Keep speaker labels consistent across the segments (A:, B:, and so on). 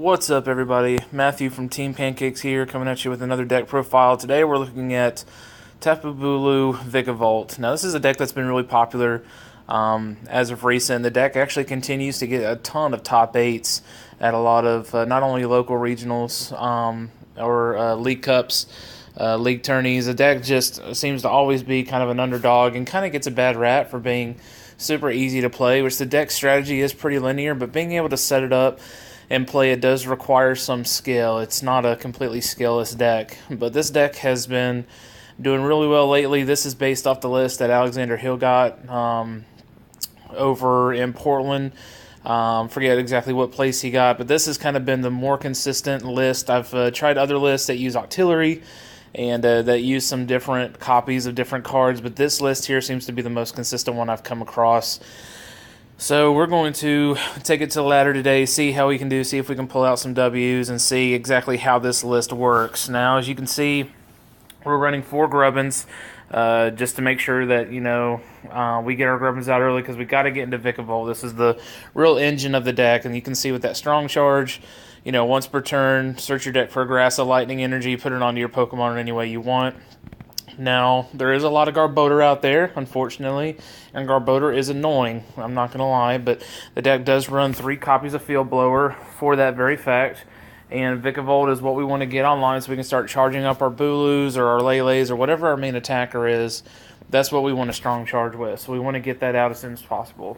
A: What's up, everybody? Matthew from Team Pancakes here, coming at you with another deck profile. Today we're looking at VikaBulu VikaVolt. Now, this is a deck that's been really popular as of recent. The deck actually continues to get a ton of top 8s at a lot of not only local regionals or league cups, league tourneys. The deck just seems to always be kind of an underdog and kind of gets a bad rap for being super easy to play, which the deck strategy is pretty linear, but being able to set it up and play it does require some skill. It's not a completely skillless deck, but this deck has been doing really well lately. This is based off the list that Alexander Hill got over in Portland. Forget exactly what place he got, but this has kind of been the more consistent list. I've tried other lists that use Octillery and that use some different copies of different cards, but this list here seems to be the most consistent one I've come across. So we're going to take it to the ladder today, see how we can do, see if we can pull out some W's, and see exactly how this list works. Now, as you can see, we're running 4 Grubbins just to make sure that, we get our Grubbins out early because we got to get into VikaVolt. This is the real engine of the deck, and you can see with that strong charge, once per turn, search your deck for a Grass of Lightning Energy, put it onto your Pokemon in any way you want. Now, there is a lot of Garbodor out there, unfortunately, and Garbodor is annoying, I'm not going to lie, but the deck does run 3 copies of Field Blower for that very fact, and VikaVolt is what we want to get online so we can start charging up our Bulus or our Lele's or whatever our main attacker is. That's what we want to strong charge with, so we want to get that out as soon as possible.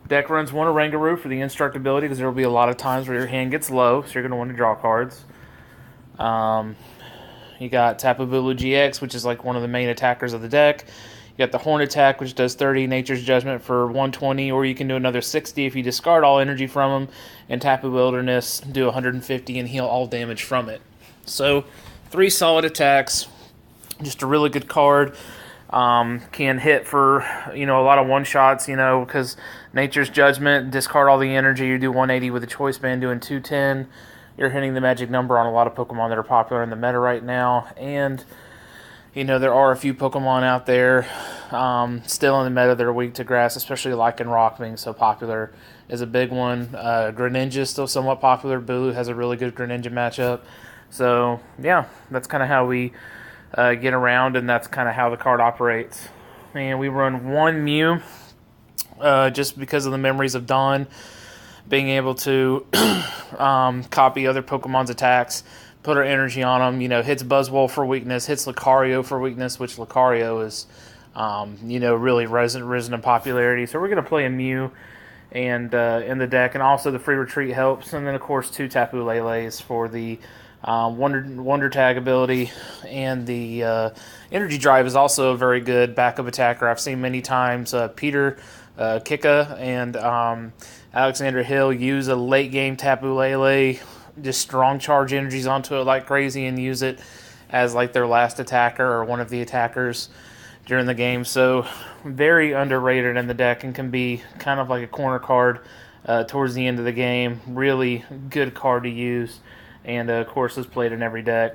A: Deck runs 1 Orangaroo for the indestructibility because there will be a lot of times where your hand gets low, so you're going to want to draw cards. You got VikaBulu GX, which is like one of the main attackers of the deck. You got the Horn Attack, which does 30, Nature's Judgment for 120, or you can do another 60 if you discard all energy from them, and Tapu Wilderness, do 150 and heal all damage from it. So, 3 solid attacks, just a really good card. Can hit for, a lot of one-shots, because Nature's Judgment, discard all the energy, you do 180 with a Choice Band, doing 210. You're hitting the magic number on a lot of Pokemon that are popular in the meta right now, and there are a few Pokemon out there still in the meta that are weak to grass, especially Lycanroc being so popular is a big one. Greninja is still somewhat popular. Bulu has a really good Greninja matchup. So, yeah, that's kind of how we get around, and that's kind of how the card operates. And we run 1 Mew just because of the memories of Dawn, being able to copy other Pokemon's attacks, put our energy on them, hits Buzzwole for weakness, hits Lucario for weakness, which Lucario is, really risen in popularity. So we're going to play a Mew and in the deck, and also the free retreat helps. And then, of course, 2 Tapu Lele's for the Wonder Tag ability. And the Energy Drive is also a very good backup attacker. I've seen many times Peter Kika and Alexander Hill use a late game Tapu Lele, just strong charge energies onto it like crazy and use it as like their last attacker or one of the attackers during the game. So very underrated in the deck and can be kind of like a corner card towards the end of the game. Really good card to use, and of course is played in every deck.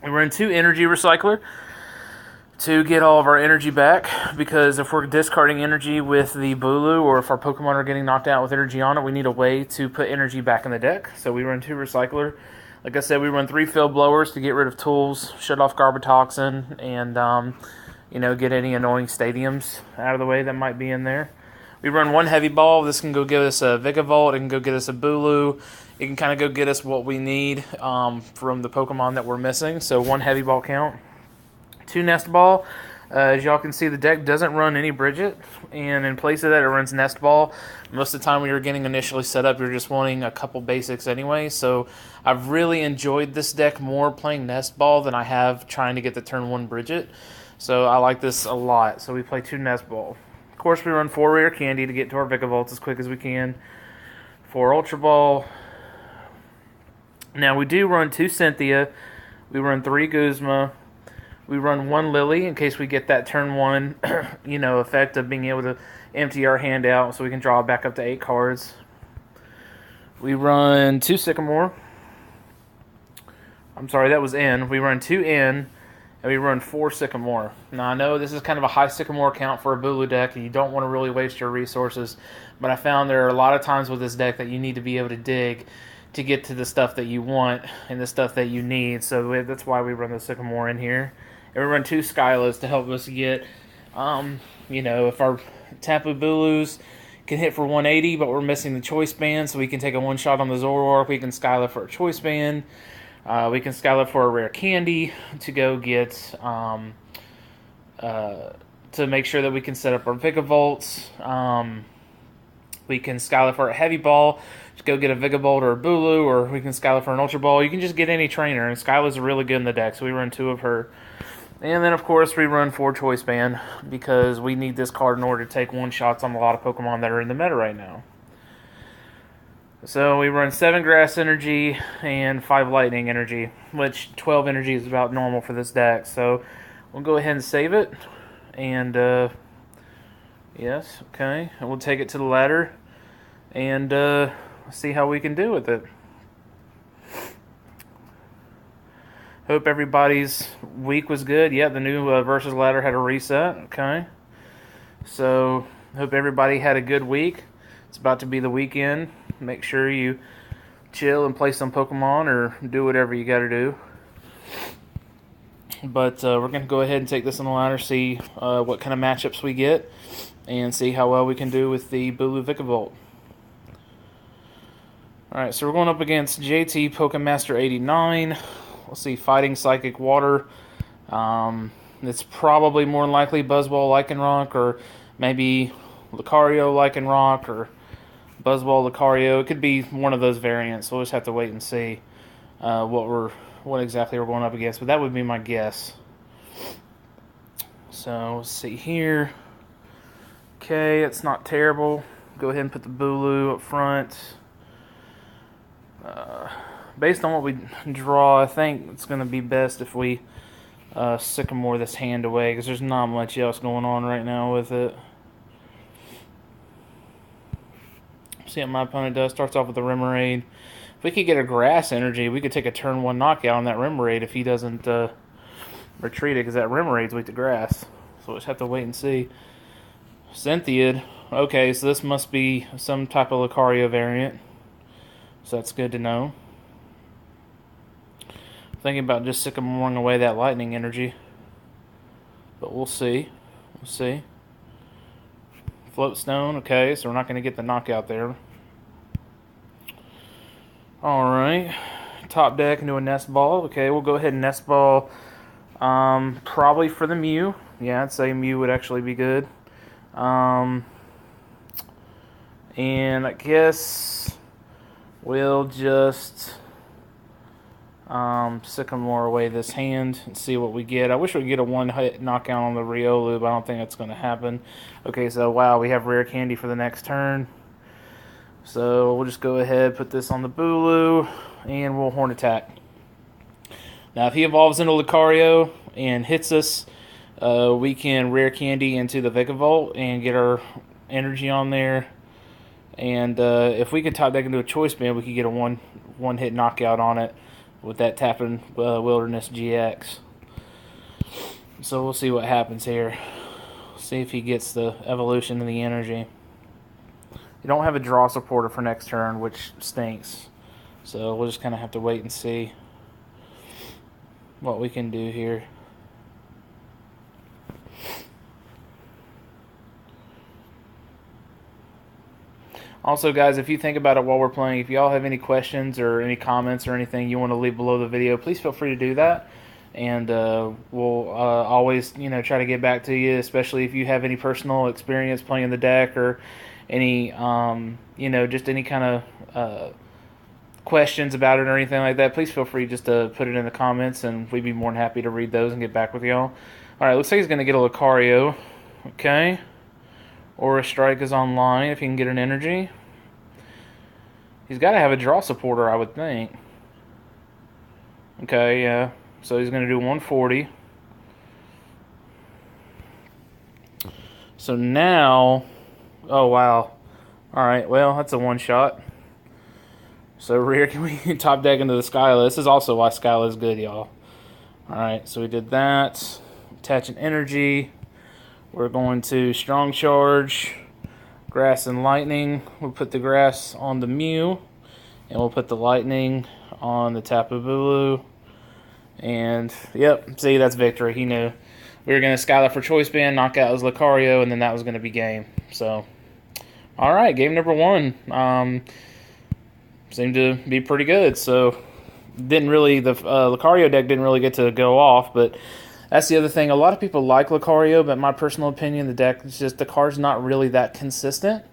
A: We run 2 Energy Recycler to get all of our energy back, because if we're discarding energy with the Bulu, or if our Pokemon are getting knocked out with energy on it, we need a way to put energy back in the deck. So we run 2 Recycler. Like I said, we run 3 Field Blowers to get rid of tools, shut off Garbotoxin, and get any annoying stadiums out of the way that might be in there. We run 1 Heavy Ball. This can go get us a VikaVolt. It can go get us a Bulu. It can kind of go get us what we need from the Pokemon that we're missing. So 1 Heavy Ball count. 2 Nest Ball. As y'all can see, the deck doesn't run any Bridget, and in place of that, it runs Nest Ball. Most of the time when you're getting initially set up, you're just wanting a couple basics anyway, so I've really enjoyed this deck more playing Nest Ball than I have trying to get the turn 1 Bridget, so I like this a lot. So we play 2 Nest Ball. Of course, we run 4 Rare Candy to get to our VikaVolts as quick as we can. 4 Ultra Ball. Now, we do run 2 Cynthia. We run 3 Guzma. We run 1 Lily in case we get that turn 1, effect of being able to empty our hand out so we can draw back up to 8 cards. We run 2 Sycamore. I'm sorry, that was N. We run 2 N, and we run 4 Sycamore. Now, I know this is kind of a high Sycamore count for a Bulu deck, and you don't want to really waste your resources, but I found there are a lot of times with this deck that you need to be able to dig to get to the stuff that you want and the stuff that you need. So that's why we run the Sycamore in here. And we run 2 Skylas to help us get, if our Tapu Bulus can hit for 180, but we're missing the Choice Band, so we can take a one-shot on the Zoroark. We can Skyla for a Choice Band. We can Skyla for a Rare Candy to go get, to make sure that we can set up our Vikavolt. We can Skyla for a Heavy Ball to go get a Vikavolt or a Bulu, or we can Skyla for an Ultra Ball. You can just get any trainer, and Skyla's really good in the deck, so we run 2 of her. And then, of course, we run 4 Choice Band because we need this card in order to take one-shots on a lot of Pokemon that are in the meta right now. So we run 7 Grass Energy and 5 Lightning Energy, which 12 Energy is about normal for this deck. So we'll go ahead and save it. And, yes, okay. And we'll take it to the ladder and see how we can do with it. Hope everybody's week was good. Yeah, the new Versus ladder had a reset. Okay. So, hope everybody had a good week. It's about to be the weekend. Make sure you chill and play some Pokemon or do whatever you got to do. But we're going to go ahead and take this on the ladder, see what kind of matchups we get, and see how well we can do with the Bulu Vikavolt. Alright, so we're going up against JT Pokemaster 89. We'll see Fighting Psychic Water. It's probably more than likely Buzzwole Lycanroc, or maybe Lucario Lycanroc, or Buzzwole Lucario. It could be one of those variants, so we'll just have to wait and see what exactly we're going up against. But that would be my guess. So let's see here. Okay, it's not terrible. Go ahead and put the Bulu up front. Based on what we draw, I think it's going to be best if we Sycamore this hand away, because there's not much else going on right now with it. See what my opponent does. Starts off with the Remoraid. If we could get a Grass Energy, we could take a turn 1 knockout on that Remoraid if he doesn't retreat it, because that Remoraid's weak to Grass. So we'll just have to wait and see. Cynthiad. Okay, so this must be some type of Lucario variant. So that's good to know. Thinking about just Sycamoring away that Lightning Energy. But we'll see. We'll see. Float Stone. Okay, so we're not going to get the knockout there. Alright. Top deck into a Nest Ball. Okay, we'll go ahead and Nest Ball. Probably for the Mew. Yeah, I'd say Mew would actually be good. And I guess we'll just Sycamore away this hand and see what we get. I wish we could get a one-hit knockout on the Riolu, but I don't think that's going to happen. Okay, so wow, we have Rare Candy for the next turn. So we'll just go ahead, put this on the Bulu, and we'll Horn Attack. Now, if he evolves into Lucario and hits us, we can Rare Candy into the Vikavolt and get our energy on there. And if we could top deck into a Choice Band, we could get a one-hit knockout on it with that Tapping Wilderness GX. So we'll see what happens here. See if he gets the evolution of the energy. You don't have a draw supporter for next turn, which stinks. So we'll just kind of have to wait and see what we can do here. Also, guys, if you think about it while we're playing, if y'all have any questions or any comments or anything you want to leave below the video, please feel free to do that. And we'll always, try to get back to you, especially if you have any personal experience playing the deck or any, just any kind of questions about it or anything like that. Please feel free just to put it in the comments, and we'd be more than happy to read those and get back with y'all. All right, looks like he's going to get a Lucario. Okay. Or a Strike is online if he can get an energy. He's got to have a draw supporter, I would think. Okay, yeah. So he's going to do 140. So now... Oh, wow. Alright, well, that's a one-shot. So here can we top deck into the Skyla. This is also why Skyla is good, y'all. Alright, so we did that. Attach an energy. We're going to Strong Charge, Grass and Lightning. We'll put the Grass on the Mew, And we'll put the lightning on the Tapu Bulu. And, yep, see, that's victory. He knew. We were going to Skylar for Choice Band, knock out his Lucario, and then that was going to be game. So, alright, game number 1. Seemed to be pretty good. So, didn't really, the Lucario deck didn't really get to go off, but that's the other thing. A lot of people like Lucario, but in my personal opinion, the deck is just, the card's not really that consistent.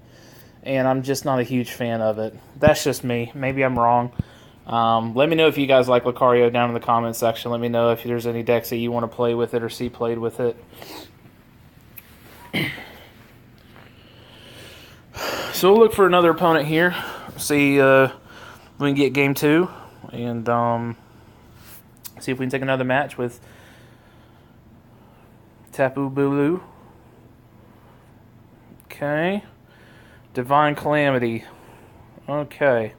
A: And I'm just not a huge fan of it. That's just me. Maybe I'm wrong. Let me know if you guys like Lucario down in the comments section. Let me know if there's any decks that you want to play with it or see played with it. So we'll look for another opponent here. See if we can get game 2. And see if we can take another match with Tapu Bulu. Okay. Divine Calamity. Okay.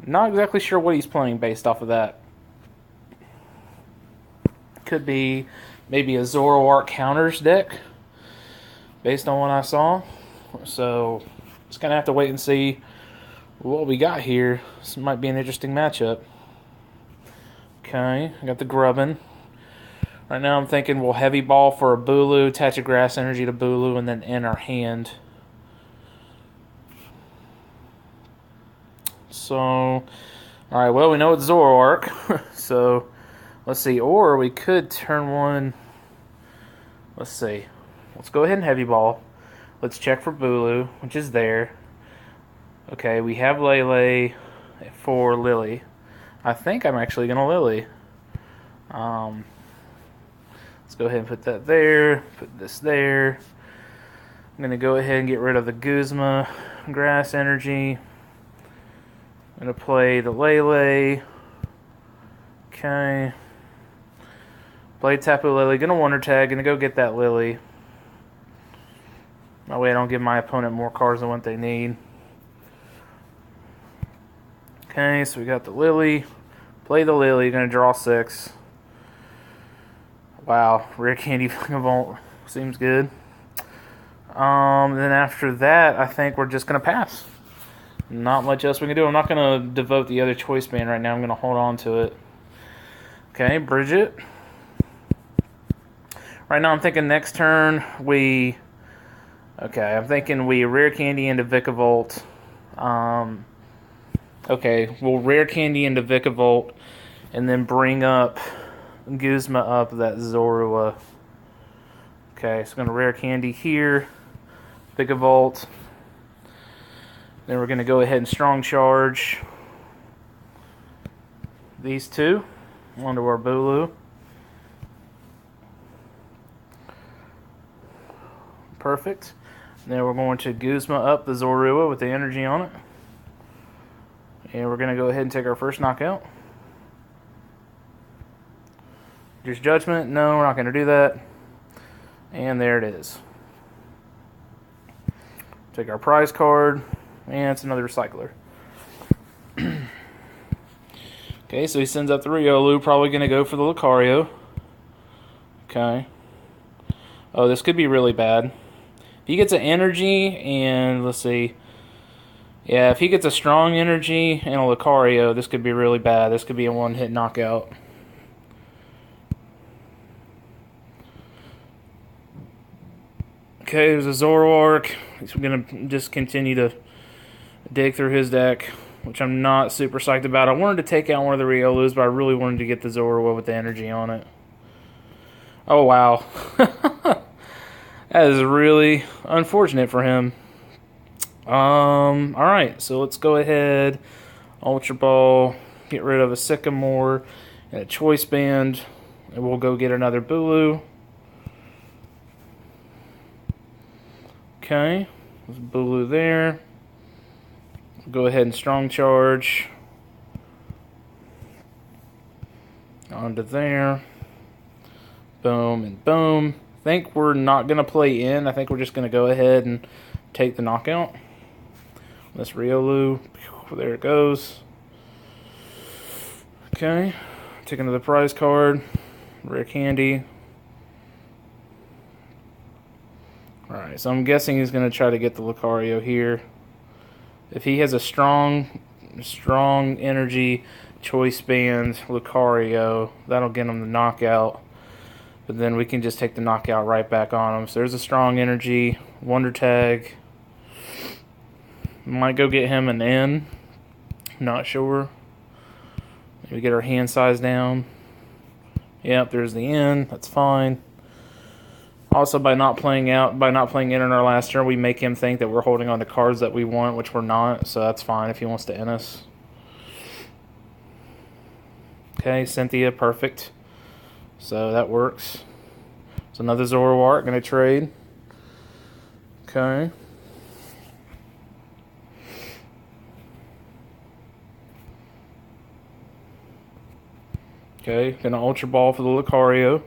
A: Not exactly sure what he's playing based off of that. Could be maybe a Zoroark counters deck based on what I saw. So just going to have to wait and see what we got here. This might be an interesting matchup. Okay, I got the Grubbin. Right now I'm thinking we'll heavy ball for a Bulu, attach a grass energy to Bulu, and then end our hand. So, alright, well, we know it's Zoroark. So, let's see. Or we could turn one. Let's see. Let's go ahead and heavy ball. Let's check for Bulu, which is there. Okay, we have Lele for Lily. I think I'm actually going to Lily. Let's go ahead and put that there. Put this there. I'm going to go ahead and get rid of the Guzma grass energy. I'm going to play the Lele. Okay. Play Tapu Lily. Going to Wonder Tag. Going to go get that Lily. That way I don't give my opponent more cards than what they need. Okay, so we got the Lily. Play the Lily. Going to draw 6. Wow. Rare Candy Vault seems good. Then after that, I think we're just going to pass. Not much else we can do. I'm not going to devote the other choice band right now. I'm going to hold on to it. Okay, Bridget. Right now I'm thinking next turn we... Okay, I'm thinking we Rare Candy into VikaVolt. Okay, we'll Rare Candy into VikaVolt and then bring up Guzma up that Zorua. Okay, so I'm going to Rare Candy here. VikaVolt. Then we're going to go ahead and Strong Charge these two onto our Bulu. Perfect. Then we're going to Guzma up the Zorua with the energy on it. And we're going to go ahead and take our first knockout. Just Judgment. No, we're not going to do that. And there it is. Take our prize card. And it's another recycler. Okay, so he sends up the Riolu. Probably going to go for the Lucario. Okay. Oh, this could be really bad. If he gets an energy and, let's see. Yeah, if he gets a strong energy and a Lucario, this could be really bad. This could be a one-hit knockout. Okay, there's a Zoroark. He's going to just continue to dig through his deck, which I'm not super psyched about. I wanted to take out one of the Riolus, but I really wanted to get the Zorua with the energy on it. Oh, wow. That is really unfortunate for him. Alright, so let's go ahead, Ultra Ball, get rid of a Sycamore and a Choice Band, and we'll go get another Bulu. Okay, there's Bulu there. Go ahead and Strong Charge onto there. Boom and boom. I think we're not going to play in. I think we're just going to go ahead and take the knockout. This Riolu. There it goes. Okay. Take another prize card. Rare Candy. Alright, so I'm guessing he's going to try to get the Lucario here. If he has a strong Strong Energy, Choice Band, Lucario. That'll get him the knockout. But then we can just take the knockout right back on him. So there's a Strong Energy, Wonder Tag. Might go get him an N. Not sure. Maybe get our hand size down. Yep, there's the N. That's fine. Also, by not playing in our last turn, we make him think that we're holding on to cards that we want, which we're not. So that's fine if he wants to end us. Okay, Cynthia, perfect. So that works. So another Zoroark, going to trade. Okay. Okay, going to Ultra Ball for the Lucario.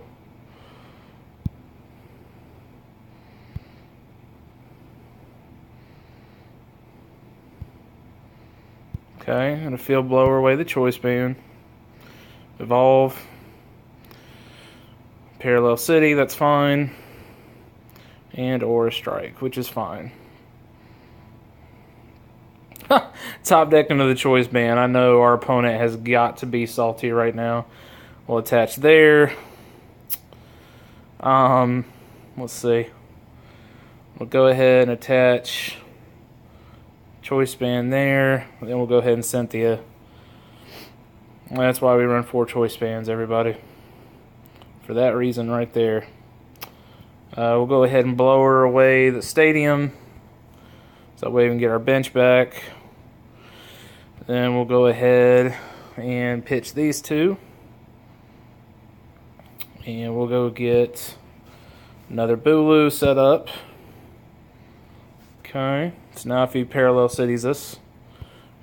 A: Okay, going to Field Blower away the Choice Band. Evolve. Parallel City, that's fine. And Aura Strike, which is fine. Top deck into the Choice Band. I know our opponent has got to be salty right now. We'll attach there. Let's see. We'll go ahead and attach Choice Band there. Then we'll go ahead and Cynthia. That's why we run 4 Choice Bands, everybody. For that reason right there. We'll go ahead and blower away the stadium. So that way we can get our bench back. Then we'll go ahead and pitch these 2. And we'll go get another Bulu set up. Okay. So now if he parallel cities us,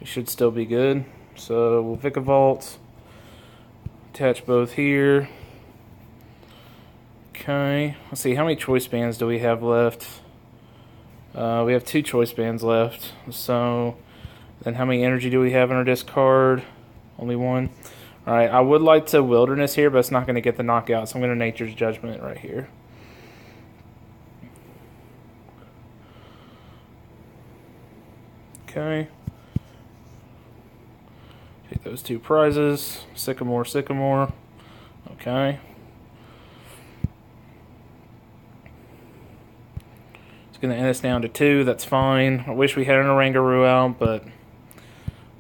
A: we should still be good. So we'll Vikavolt. Attach both here. Okay. Let's see, how many Choice Bands do we have left? We have 2 Choice Bands left. So then how many energy do we have in our discard? Only 1. Alright, I would like to Wilderness here, but it's not going to get the knockout, so I'm going to Nature's Judgment right here. Okay. Take those 2 prizes. Sycamore, Sycamore. Okay. It's going to end us down to 2. That's fine. I wish we had an Oranguru out, but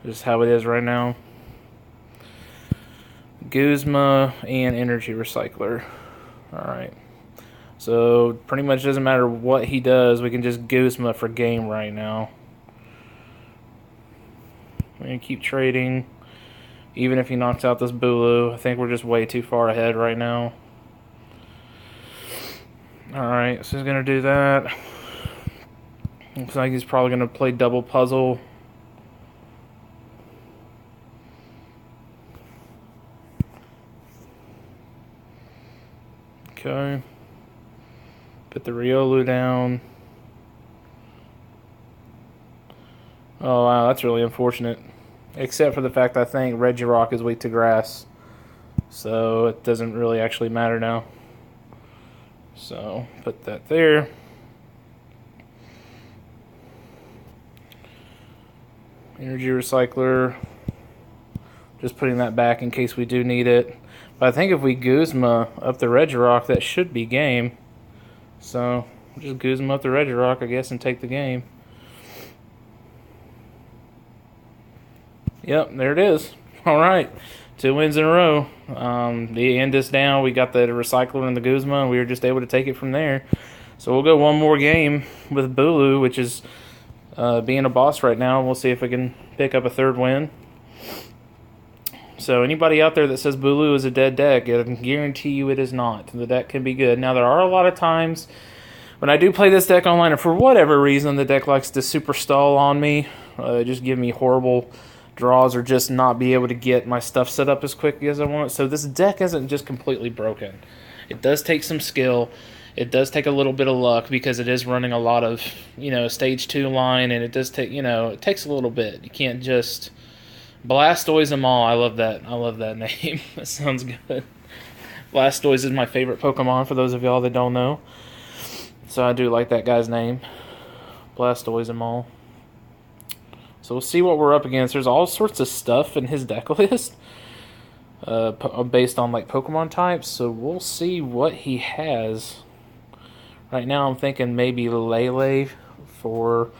A: this is how it is right now. Guzma and Energy Recycler. Alright. So, pretty much doesn't matter what he does. We can just Guzma for game right now. We're going to keep trading. Even if he knocks out this Bulu, I think we're just way too far ahead right now. Alright, so he's going to do that. Looks like he's probably going to play double puzzle. Okay. Put the Riolu down. Oh wow, that's really unfortunate. Except for the fact I think Regirock is weak to grass. So it doesn't really actually matter now. So put that there. Energy Recycler. Just putting that back in case we do need it. But I think if we Guzma up the Regirock, that should be game. So we'll just Guzma up the Regirock, I guess, and take the game. Yep, there it is. All right, 2 wins in a row. The end us down. We got the Recycler and the Guzma, and we were just able to take it from there. So we'll go one more game with Bulu, which is being a boss right now. We'll see if we can pick up a 3rd win. So anybody out there that says Bulu is a dead deck, I can guarantee you it is not. The deck can be good. Now, there are a lot of times when I do play this deck online, and for whatever reason, the deck likes to super stall on me, just give me horrible draws, or just not be able to get my stuff set up as quickly as I want. So this deck isn't just completely broken. It does take some skill. It does take a little bit of luck because it is running a lot of, stage 2 line, and it does take, it takes a little bit. You can't just Blastoise them all. I love that. I love that name. That sounds good. Blastoise is my favorite Pokemon, for those of y'all that don't know. So I do like that guy's name. Blastoise them all. So we'll see what we're up against. There's all sorts of stuff in his deck list based on like Pokemon types. So we'll see what he has. Right now I'm thinking maybe Lele for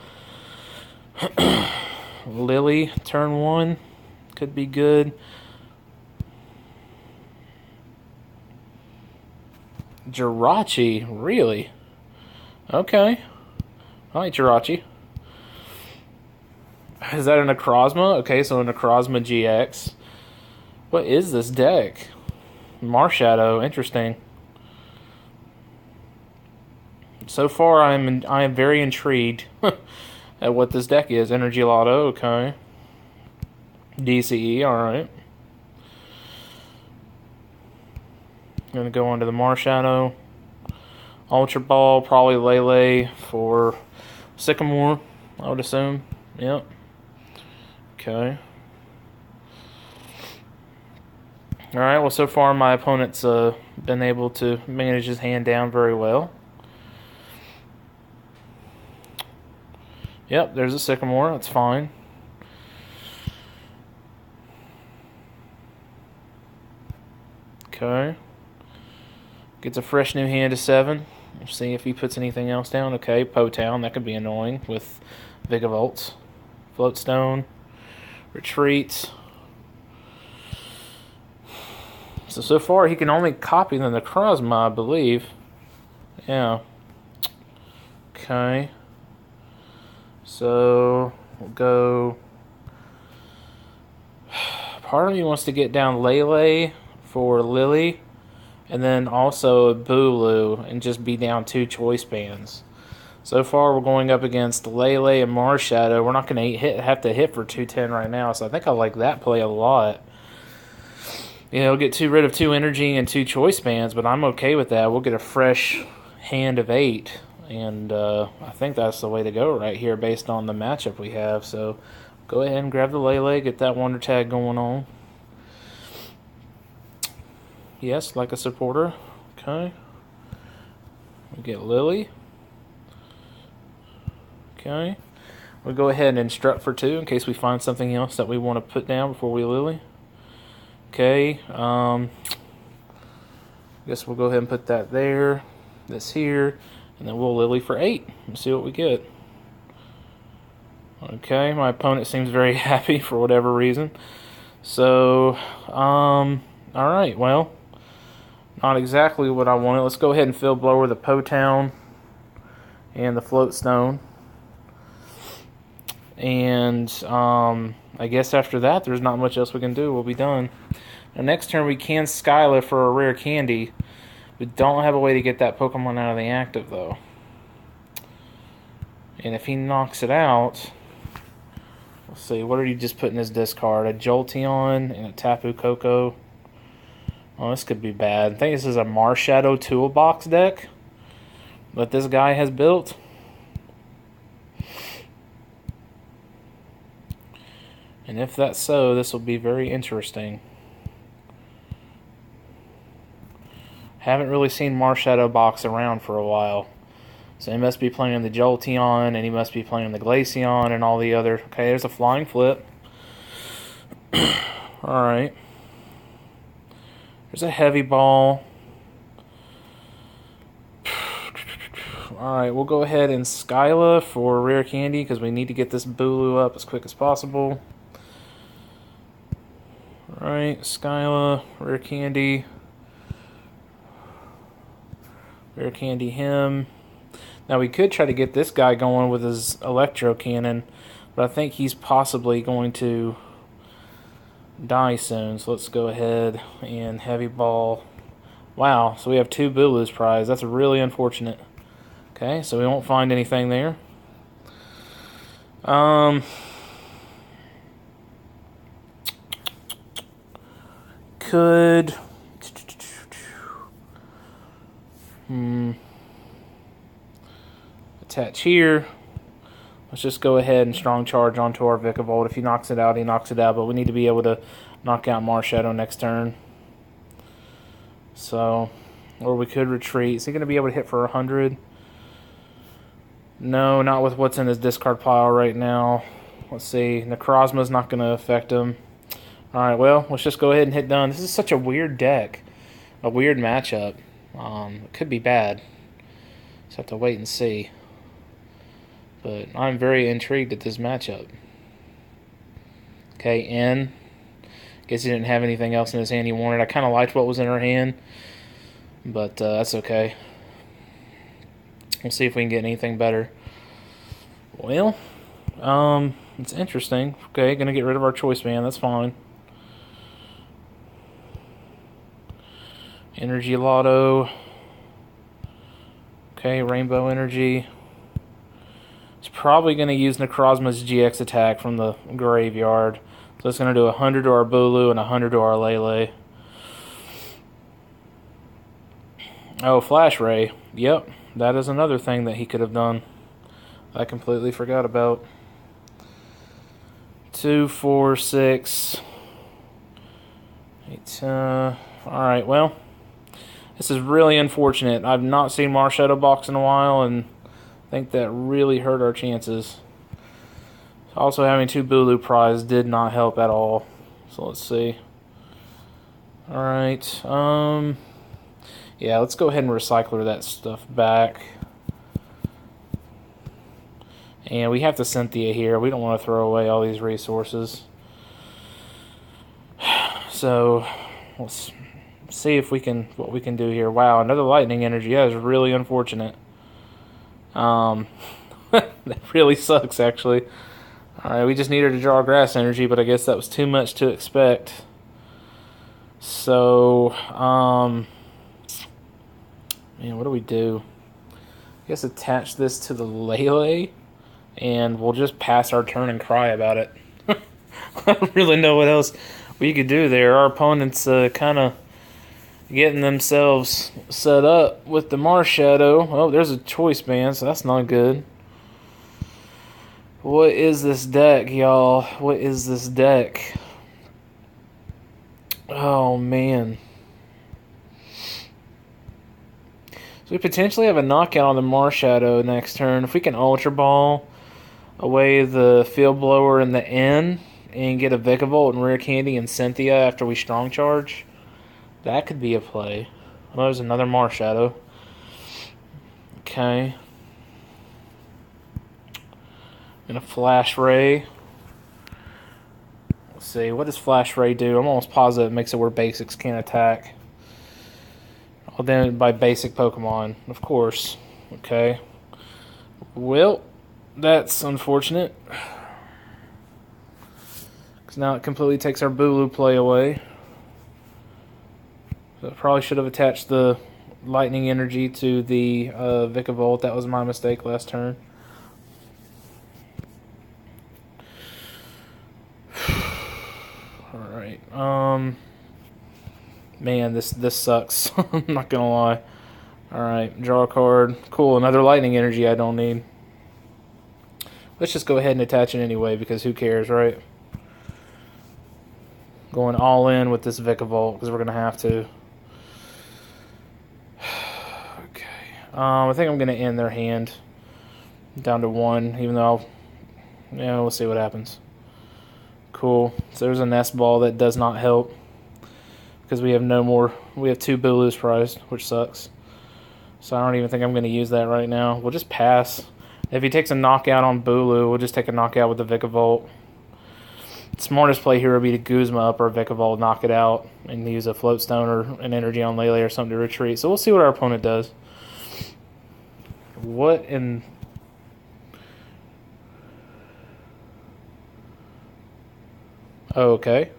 A: Lily turn 1. Could be good. Jirachi, really? Okay. I like Jirachi. Is that a Necrozma? Okay, so a Necrozma GX. What is this deck? Marshadow, interesting. So far, I am very intrigued at what this deck is. Energy Lotto, okay. DCE, alright. Gonna go on to the Marshadow. Ultra Ball, probably Lele for Sycamore, I would assume. Yep. Okay. Alright, well, so far my opponent's been able to manage his hand down very well. Yep, there's a Sycamore, that's fine. Okay. Gets a fresh new hand to 7. We'll see if he puts anything else down. Okay, Potown, that could be annoying with VikaVolts. Floatstone. Retreat. So far he can only copy the Necrozma, I believe. Yeah. Okay. So we'll go. Part of me wants to get down Lele for Lily, and then also a Bulu, and just be down 2 choice bands. So far, we're going up against Lele and Marshadow. We're not going to have to hit for 210 right now, so I think I like that play a lot. You know, get rid of 2 energy and 2 choice bands, but I'm okay with that. We'll get a fresh hand of 8, and I think that's the way to go right here based on the matchup we have. So go ahead and grab the Lele, get that Wonder Tag going on. Yes, like a supporter. Okay. We get Lily. Okay. We'll go ahead and instruct for 2 in case we find something else that we want to put down before we Lily. Okay. I guess we'll go ahead and put that there. This here. And then we'll Lily for 8 and see what we get. Okay. My opponent seems very happy for whatever reason. So, alright. Well, not exactly what I wanted. Let's go ahead and fill blower the Potown and the Floatstone. And I guess after that, there's not much else we can do. We'll be done. Now, next turn, we can Skyla for a rare candy. We don't have a way to get that Pokemon out of the active, though. And if he knocks it out, let's see, what are you just putting in his discard? A Jolteon and a Tapu Koko. Oh, this could be bad. I think this is a Marshadow Toolbox deck that this guy has built. And if that's so, this will be very interesting. Haven't really seen Marshadow box around for a while. So he must be playing the Jolteon, and he must be playing the Glaceon, and all the other... Okay, there's a Flying Flip. Alright. There's a Heavy Ball. Alright, we'll go ahead and Skyla for rare candy, because we need to get this Bulu up as quick as possible. Alright, Skyla, rare candy. Rare candy him. Now we could try to get this guy going with his Electro Cannon, but I think he's possibly going to die soon. So let's go ahead and Heavy Ball. Wow, so we have 2 Bulu's prize. That's really unfortunate. Okay, so we won't find anything there. Could attach here. Let's just go ahead and strong charge onto our VikaVolt. If he knocks it out, he knocks it out, but we need to be able to knock out Marshadow next turn. So, or we could retreat. Is he going to be able to hit for 100? No, not with what's in his discard pile right now. Let's see. Necrozma's not going to affect him. Alright, well, let's just go ahead and hit done. This is such a weird deck. A weird matchup. It could be bad. Just have to wait and see. But I'm very intrigued at this matchup. Okay, N. Guess he didn't have anything else in his hand he wanted. I kind of liked what was in her hand. But that's okay. We'll see if we can get anything better. Well, it's interesting. Okay, gonna get rid of our choice man. That's fine. Energy Lotto. Okay, Rainbow Energy. It's probably going to use Necrozma's GX attack from the graveyard. So it's going to do 100 to our Bulu and 100 to our Lele. Oh, Flash Ray. Yep, that is another thing that he could have done. I completely forgot about. 2, 4, 6, 8. Alright, well. This is really unfortunate. I've not seen Marshadow Box in a while, and I think that really hurt our chances. Also, having 2 Bulu prize did not help at all. So let's see. Alright, yeah, let's go ahead and recycle that stuff back. And we have to Cynthia here. We don't want to throw away all these resources. So, let's see if we can, what we can do here. Wow, another lightning energy. That is really unfortunate. That really sucks, actually. Alright, we just needed to draw grass energy, but I guess that was too much to expect. So, man, what do we do? I guess attach this to the Lele, and we'll just pass our turn and cry about it. I don't really know what else we could do there. Our opponent's kind of getting themselves set up with the Marshadow. Oh, there's a choice band, so that's not good. What is this deck, y'all? What is this deck? Oh, man. So we potentially have a knockout on the Marshadow next turn. If we can Ultra Ball away the Field Blower and the N and get a Vikavolt and Rare Candy and Cynthia after we Strong Charge, that could be a play. Oh, there's another Marshadow. Okay. And a Flash Ray. Let's see, what does Flash Ray do? I'm almost positive it makes it where basics can't attack. Well, then by basic Pokemon, of course. Okay. Well, that's unfortunate. Because now it completely takes our Bulu play away. So I probably should have attached the lightning energy to the Vikavolt. That was my mistake last turn. Alright. Man, this sucks. I'm not gonna lie. Alright, draw a card. Cool, another lightning energy I don't need. Let's just go ahead and attach it anyway, because who cares, right? Going all in with this Vikavolt, because we're gonna have to. Okay. I think I'm gonna end their hand down to 1, even though yeah, we'll see what happens. Cool. So there's a nest ball that does not help. Because we have no more. We have 2 Bulus prized, which sucks. So I don't even think I'm going to use that right now. We'll just pass. If he takes a knockout on Bulu, we'll just take a knockout with the Vikavolt. Smartest play here would be to Guzma up our Vikavolt, knock it out, and use a Float Stone or an energy on Lele or something to retreat. So we'll see what our opponent does. What in... Okay.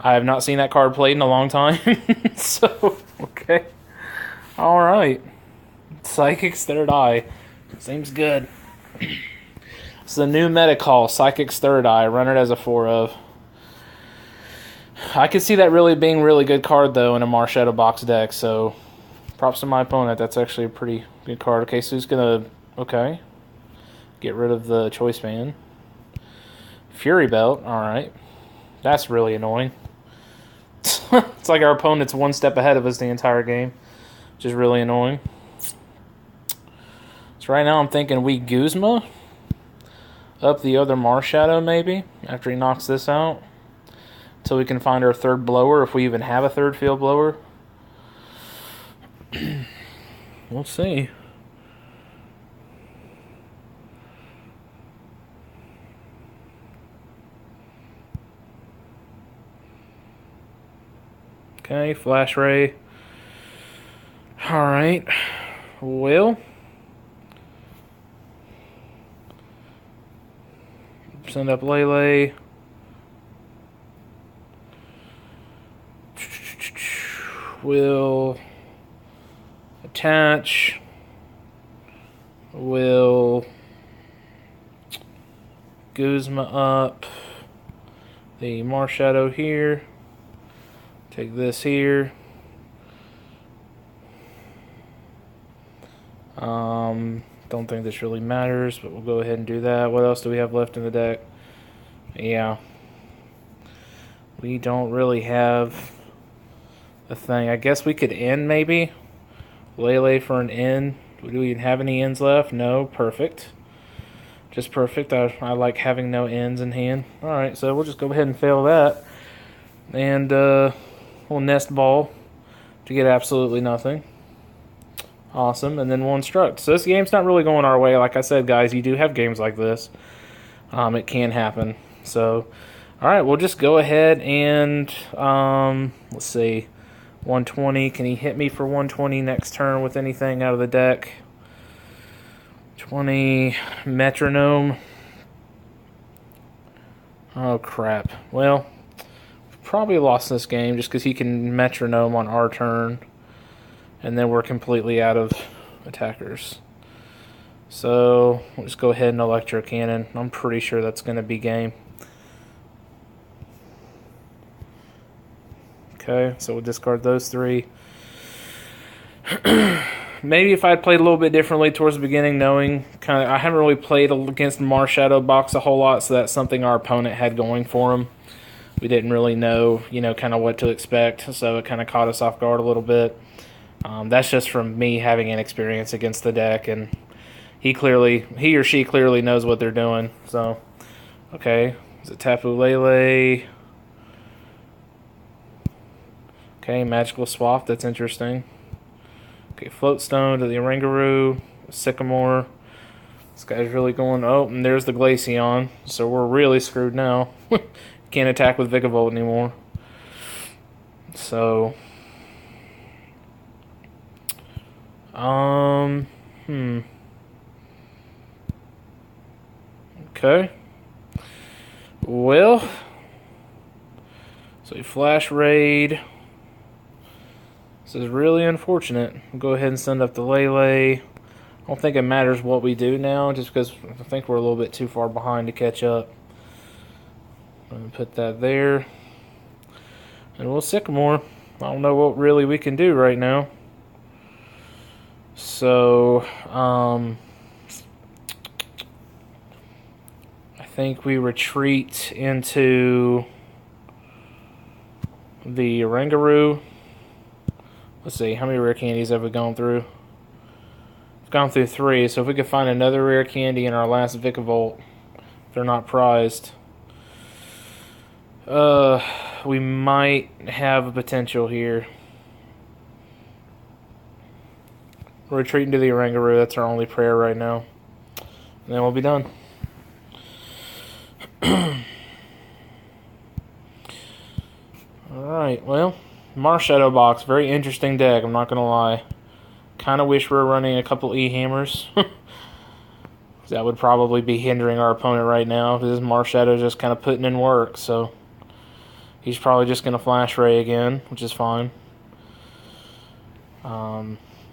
A: I have not seen that card played in a long time. So, okay. Alright. Psychic's Third Eye. Seems good. It's the new meta call, Psychic's Third Eye. Run it as a 4-of. I could see that really being a really good card, though, in a Marshadow Box deck. So, props to my opponent. That's actually a pretty good card. Okay, so who's going to... Okay. Get rid of the Choice Band. Fury Belt, alright. That's really annoying. It's like our opponent's one step ahead of us the entire game, which is really annoying. So right now I'm thinking we Guzma. up the other Marshadow maybe after he knocks this out. Until we can find our third blower, if we even have a third field blower. We'll see. Okay, Flash Ray. Alright. Well. Send up Lele. We'll attach. We'll Guzma up. The Marshadow here. Take this here. Don't think this really matters, but we'll go ahead and do that. What else do we have left in the deck? Yeah. We don't really have a thing. I guess we could end maybe. Lele for an end. Do we even have any ends left? No. Perfect. Just perfect. I like having no ends in hand. Alright, so we'll just go ahead and fail that. And we'll nest ball to get absolutely nothing. Awesome. And then we'll instruct. So this game's not really going our way. Like I said, guys, you do have games like this. It can happen. So, alright, we'll just go ahead and, let's see, 120. Can he hit me for 120 next turn with anything out of the deck? 20, Metronome. Oh, crap. Well, probably lost this game just because he can Metronome on our turn. And then we're completely out of attackers. So, we'll just go ahead and Electro Cannon. I'm pretty sure that's going to be game. Okay, so we'll discard those three. Maybe if I'd played a little bit differently towards the beginning, knowing kind of I haven't really played against Marshadow box a whole lot, so that's something our opponent had going for him. We didn't really know, kind of what to expect, so it kind of caught us off guard a little bit. That's just from me having inexperience against the deck, and he or she clearly knows what they're doing. So, okay, is it Tapu Lele? Okay, Magical Swap, that's interesting. Okay, Float Stone to the Oranguru, Sycamore. This guy's really going, oh, and there's the Glaceon, so we're really screwed now. Can't attack with VikaBulu anymore. So, okay. Well, so we Flash Raid. This is really unfortunate. We'll go ahead and send up the Lele. I don't think it matters what we do now, just because I think we're a little bit too far behind to catch up. I'm going to put that there. And we'll Sycamore. I don't know what really we can do right now. So, I think we retreat into the Oranguru. Let's see, how many rare candies have we gone through? We've gone through 3, so if we could find another rare candy in our last VikaBulu, if they're not prized, we might have a potential here. We're retreating to the Oranguru, that's our only prayer right now. And then we'll be done. Alright, well, Marshadow box, very interesting deck, I'm not going to lie. Kind of wish we were running a couple E-Hammers. That would probably be hindering our opponent right now, because Marshadow's just kind of putting in work, so he's probably just going to Flash Ray again, which is fine.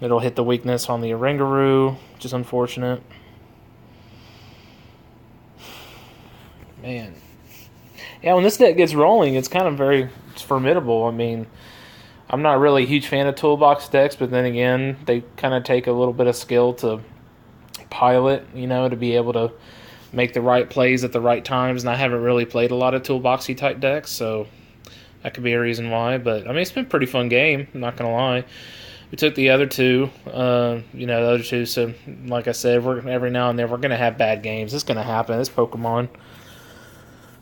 A: It'll hit the weakness on the Oranguru, which is unfortunate. Man. Yeah, when this deck gets rolling, it's kind of it's formidable. I mean, I'm not really a huge fan of toolbox decks, but then again, they kind of take a little bit of skill to pilot, to be able to make the right plays at the right times, and I haven't really played a lot of toolboxy type decks, so that could be a reason why. But I mean, it's been a pretty fun game, I'm not gonna lie. We took the other two, the other two. So, like I said, every now and then we're gonna have bad games. It's gonna happen. It's Pokemon.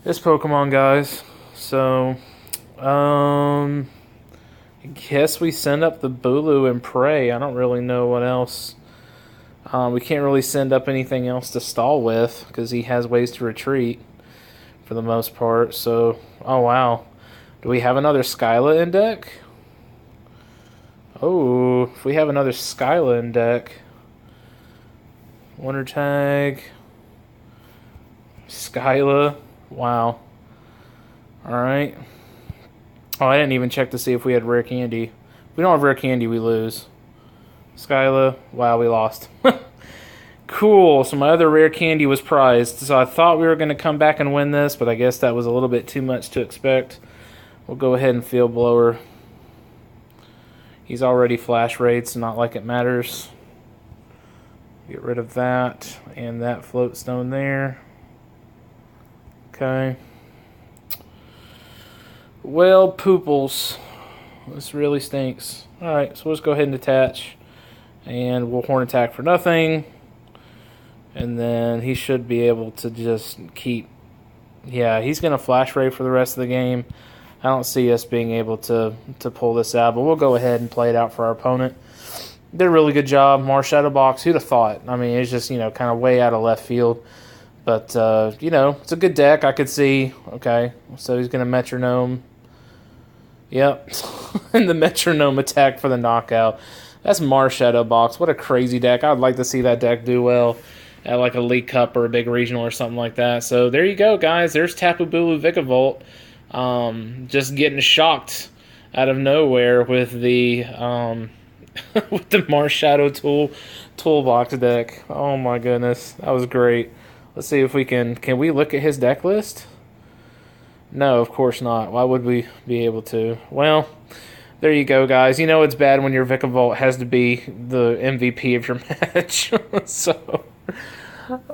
A: It's Pokemon, guys. So, I guess we send up the Bulu and pray. I don't really know what else. We can't really send up anything else to stall with because he has ways to retreat for the most part. So, oh wow, do we have another Skyla in deck? Oh, if we have another Skyla in deck. Wonder Tag. Skyla. Wow. Alright. Oh, I didn't even check to see if we had rare candy. If we don't have rare candy, we lose. Skyla. Wow, we lost. Cool. So my other rare candy was prized. So I thought we were going to come back and win this, but I guess that was a little bit too much to expect. We'll go ahead and Field Blower. He's already flash rates, not like it matters. Get rid of that and that float stone there. Okay. Well, pooples. This really stinks. Alright, so let's go ahead and attach. And we'll Horn Attack for nothing. And then he should be able to just keep... Yeah, he's going to flash rate for the rest of the game. I don't see us being able to pull this out, but we'll go ahead and play it out for our opponent. Did a really good job. Marshadow Box, who'd have thought? I mean, it's just, kind of way out of left field. But, it's a good deck. I could see. Okay, so he's going to Metronome. Yep. And the Metronome attack for the knockout. That's Marshadow Box. What a crazy deck. I'd like to see that deck do well at like a League Cup or a big regional or something like that. So there you go, guys. There's Tapu Bulu VikaVolt. Just getting shocked out of nowhere with the with the Marshadow toolbox deck. Oh my goodness, that was great. Let's see if we can we look at his deck list? No, of course not. Why would we be able to? Well, there you go, guys. You know it's bad when your VikaVolt has to be the MVP of your match. So,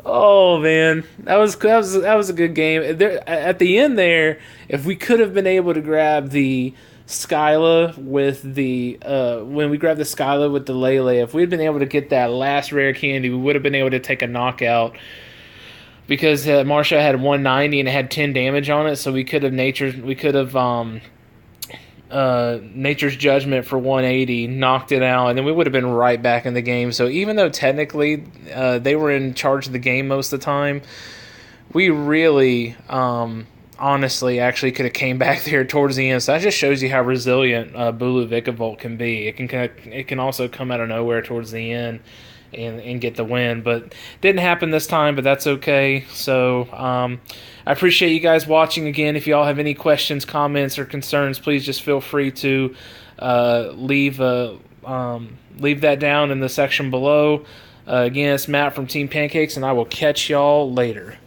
A: oh man, that was a good game. There, at the end there, if we could have been able to grab the Skyla with the when we grabbed the Skyla with the Lele, if we had been able to get that last rare candy, we would have been able to take a knockout. Because Marsha had 190 and it had 10 damage on it, so we could have Nature's Judgment for 180, knocked it out, and then we would have been right back in the game. So even though technically they were in charge of the game most of the time, we really honestly actually could have came back there towards the end. So that just shows you how resilient Bulu VikaVolt can be. It can also come out of nowhere towards the end and get the win, but didn't happen this time, but that's okay. So I appreciate you guys watching. Again, if y'all have any questions, comments, or concerns, please just feel free to leave that down in the section below. Again, it's Matt from Team Pancakes, and I will catch y'all later.